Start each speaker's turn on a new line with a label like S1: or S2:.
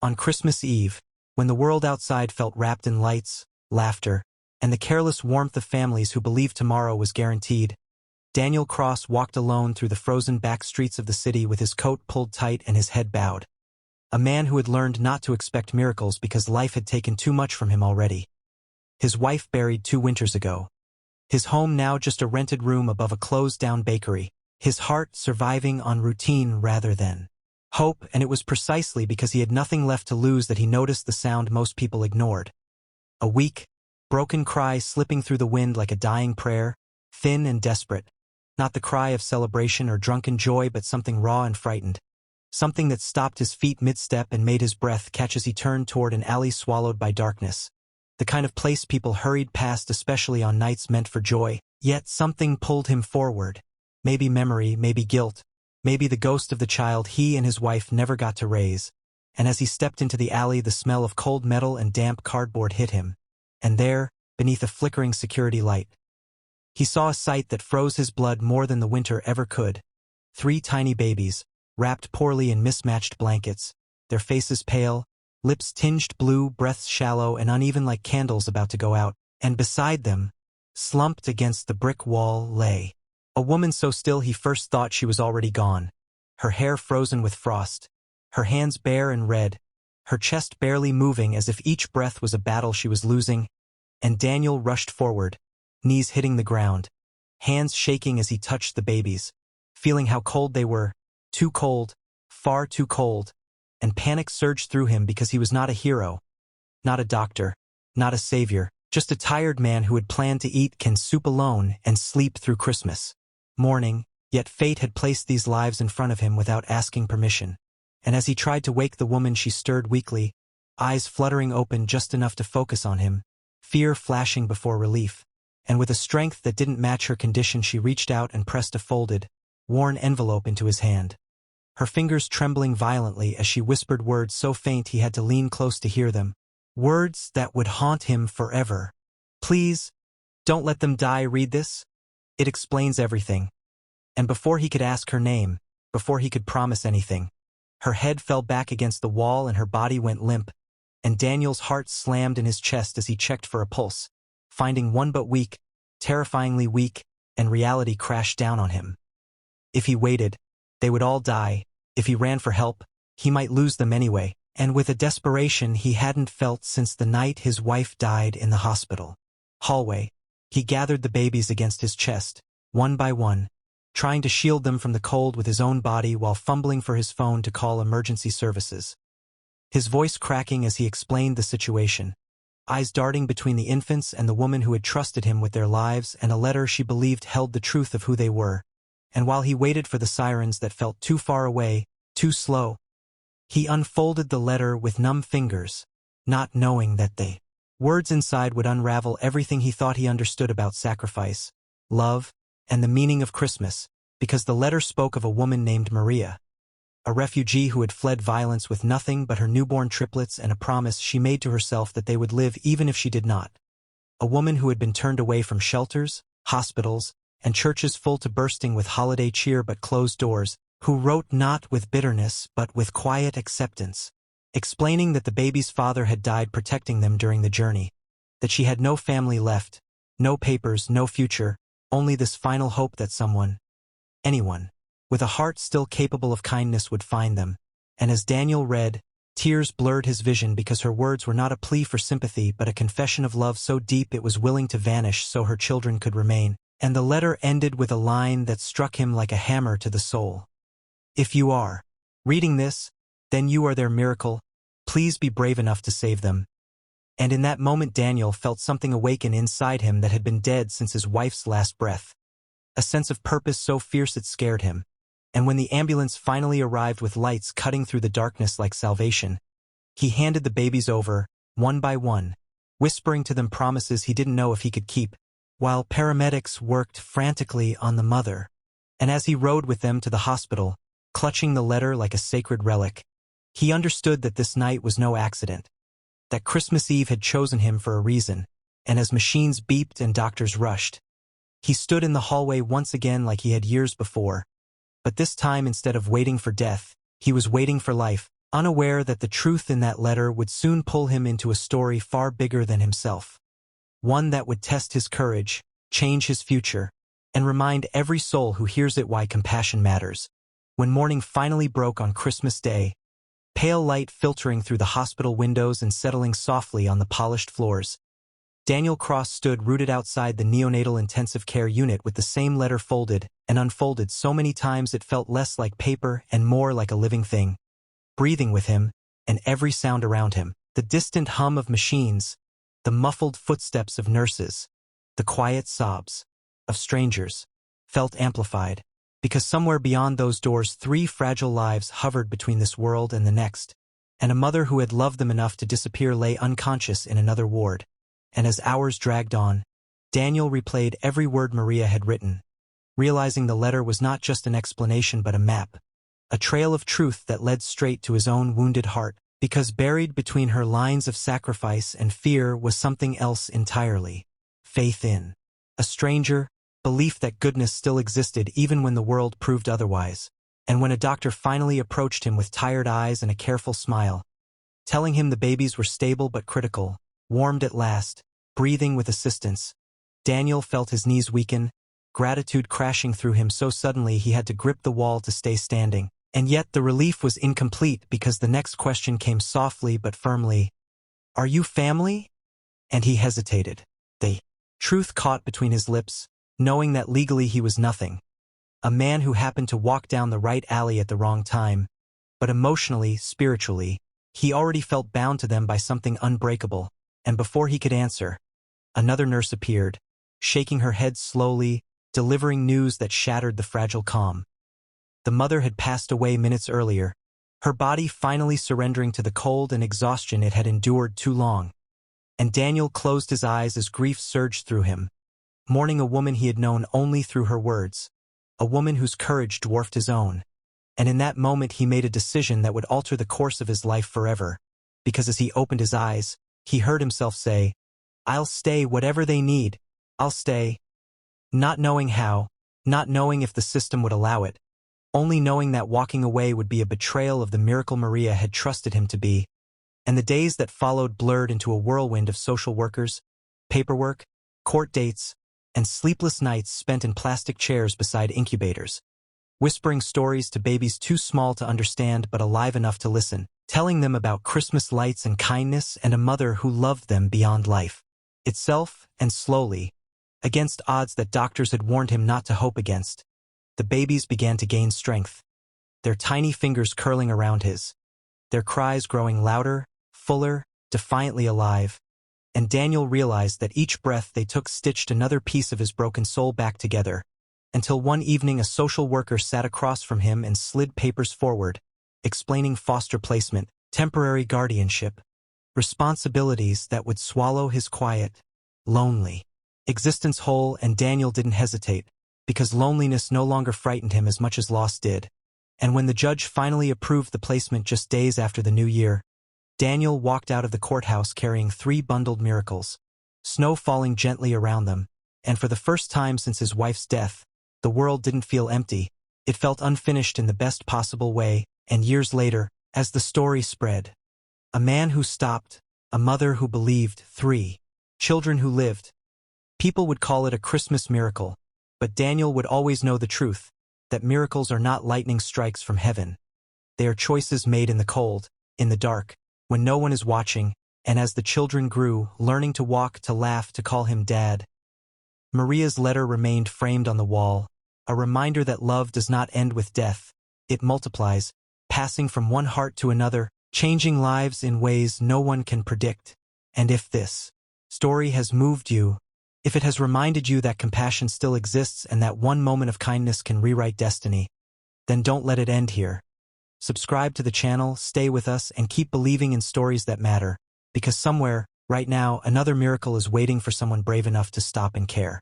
S1: On Christmas Eve, when the world outside felt wrapped in lights, laughter, and the careless warmth of families who believed tomorrow was guaranteed, Daniel Cross walked alone through the frozen back streets of the city with his coat pulled tight and his head bowed. A man who had learned not to expect miracles because life had taken too much from him already. His wife buried 2 winters ago. His home now just a rented room above a closed-down bakery. His heart surviving on routine rather than hope, and it was precisely because he had nothing left to lose that he noticed the sound most people ignored. A weak, broken cry slipping through the wind like a dying prayer, thin and desperate. Not the cry of celebration or drunken joy, but something raw and frightened. Something that stopped his feet mid-step and made his breath catch as he turned toward an alley swallowed by darkness. The kind of place people hurried past, especially on nights meant for joy. Yet something pulled him forward. Maybe memory, maybe guilt, maybe the ghost of the child he and his wife never got to raise. And as he stepped into the alley, the smell of cold metal and damp cardboard hit him. And there, beneath a flickering security light, he saw a sight that froze his blood more than the winter ever could. 3 tiny babies, wrapped poorly in mismatched blankets, their faces pale, lips tinged blue, breaths shallow and uneven like candles about to go out, and beside them, slumped against the brick wall, lay a woman so still he first thought she was already gone, her hair frozen with frost, her hands bare and red, her chest barely moving as if each breath was a battle she was losing. And Daniel rushed forward, knees hitting the ground, hands shaking as he touched the babies, feeling how cold they were, too cold, far too cold, and panic surged through him because he was not a hero, not a doctor, not a savior, just a tired man who had planned to eat canned soup alone and sleep through Christmas morning, yet fate had placed these lives in front of him without asking permission. And as he tried to wake the woman, she stirred weakly, eyes fluttering open just enough to focus on him, fear flashing before relief. And with a strength that didn't match her condition, she reached out and pressed a folded, worn envelope into his hand. Her fingers trembling violently as she whispered words so faint he had to lean close to hear them. Words that would haunt him forever. Please, don't let them die. Read this. It explains everything. And before he could ask her name, before he could promise anything, her head fell back against the wall and her body went limp, and Daniel's heart slammed in his chest as he checked for a pulse, finding one but weak, terrifyingly weak, and reality crashed down on him. If he waited, they would all die. If he ran for help, he might lose them anyway. And with a desperation he hadn't felt since the night his wife died in the hospital hallway, he gathered the babies against his chest, one by one, trying to shield them from the cold with his own body while fumbling for his phone to call emergency services. His voice cracking as he explained the situation, eyes darting between the infants and the woman who had trusted him with their lives and a letter she believed held the truth of who they were. And while he waited for the sirens that felt too far away, too slow, he unfolded the letter with numb fingers, not knowing that the words inside would unravel everything he thought he understood about sacrifice, love, and the meaning of Christmas, because the letter spoke of a woman named Maria, a refugee who had fled violence with nothing but her newborn triplets and a promise she made to herself that they would live even if she did not. A woman who had been turned away from shelters, hospitals, and churches full to bursting with holiday cheer but closed doors, who wrote not with bitterness but with quiet acceptance, explaining that the baby's father had died protecting them during the journey, that she had no family left, no papers, no future, only this final hope that someone, anyone, with a heart still capable of kindness would find them. And as Daniel read, tears blurred his vision because her words were not a plea for sympathy but a confession of love so deep it was willing to vanish so her children could remain. And the letter ended with a line that struck him like a hammer to the soul. If you are reading this, then you are their miracle. Please be brave enough to save them. And in that moment Daniel felt something awaken inside him that had been dead since his wife's last breath. A sense of purpose so fierce it scared him. And when the ambulance finally arrived with lights cutting through the darkness like salvation, he handed the babies over, one by one, whispering to them promises he didn't know if he could keep, while paramedics worked frantically on the mother. And as he rode with them to the hospital, clutching the letter like a sacred relic, he understood that this night was no accident, that Christmas Eve had chosen him for a reason. And as machines beeped and doctors rushed, he stood in the hallway once again like he had years before. But this time, instead of waiting for death, he was waiting for life, unaware that the truth in that letter would soon pull him into a story far bigger than himself. One that would test his courage, change his future, and remind every soul who hears it why compassion matters. When morning finally broke on Christmas Day, pale light filtering through the hospital windows and settling softly on the polished floors, Daniel Cross stood rooted outside the neonatal intensive care unit with the same letter folded and unfolded so many times it felt less like paper and more like a living thing, breathing with him, and every sound around him, the distant hum of machines, the muffled footsteps of nurses, the quiet sobs of strangers, felt amplified, because somewhere beyond those doors 3 fragile lives hovered between this world and the next, and a mother who had loved them enough to disappear lay unconscious in another ward. And as hours dragged on, Daniel replayed every word Maria had written, realizing the letter was not just an explanation but a map, a trail of truth that led straight to his own wounded heart, because buried between her lines of sacrifice and fear was something else entirely: faith in a stranger, belief that goodness still existed even when the world proved otherwise. And when a doctor finally approached him with tired eyes and a careful smile, telling him the babies were stable but critical, warmed at last, breathing with assistance, Daniel felt his knees weaken, gratitude crashing through him so suddenly he had to grip the wall to stay standing. And yet the relief was incomplete because the next question came softly but firmly. "Are you family?" And he hesitated. The truth caught between his lips, knowing that legally he was nothing. A man who happened to walk down the right alley at the wrong time, but emotionally, spiritually, he already felt bound to them by something unbreakable. And before he could answer, another nurse appeared, shaking her head slowly, delivering news that shattered the fragile calm. The mother had passed away minutes earlier, her body finally surrendering to the cold and exhaustion it had endured too long. And Daniel closed his eyes as grief surged through him, mourning a woman he had known only through her words, a woman whose courage dwarfed his own. And in that moment he made a decision that would alter the course of his life forever, because as he opened his eyes, he heard himself say, "I'll stay whatever they need, I'll stay." Not knowing how, not knowing if the system would allow it, only knowing that walking away would be a betrayal of the miracle Maria had trusted him to be. And the days that followed blurred into a whirlwind of social workers, paperwork, court dates, and sleepless nights spent in plastic chairs beside incubators, whispering stories to babies too small to understand but alive enough to listen, telling them about Christmas lights and kindness and a mother who loved them beyond life itself. And slowly, against odds that doctors had warned him not to hope against, the babies began to gain strength, their tiny fingers curling around his, their cries growing louder, fuller, defiantly alive. And Daniel realized that each breath they took stitched another piece of his broken soul back together, until one evening a social worker sat across from him and slid papers forward, explaining foster placement, temporary guardianship, responsibilities that would swallow his quiet, lonely existence whole. And Daniel didn't hesitate, because loneliness no longer frightened him as much as loss did. And when the judge finally approved the placement just days after the new year, Daniel walked out of the courthouse carrying 3 bundled miracles, snow falling gently around them, and for the first time since his wife's death, the world didn't feel empty, it felt unfinished in the best possible way. And years later, as the story spread, a man who stopped, a mother who believed, 3 children who lived. People would call it a Christmas miracle, but Daniel would always know the truth, that miracles are not lightning strikes from heaven. They are choices made in the cold, in the dark, when no one is watching. And as the children grew, learning to walk, to laugh, to call him Dad, Maria's letter remained framed on the wall, a reminder that love does not end with death, it multiplies, passing from one heart to another, changing lives in ways no one can predict. And if this story has moved you, if it has reminded you that compassion still exists and that one moment of kindness can rewrite destiny, then don't let it end here. Subscribe to the channel, stay with us, and keep believing in stories that matter, because somewhere, right now, another miracle is waiting for someone brave enough to stop and care.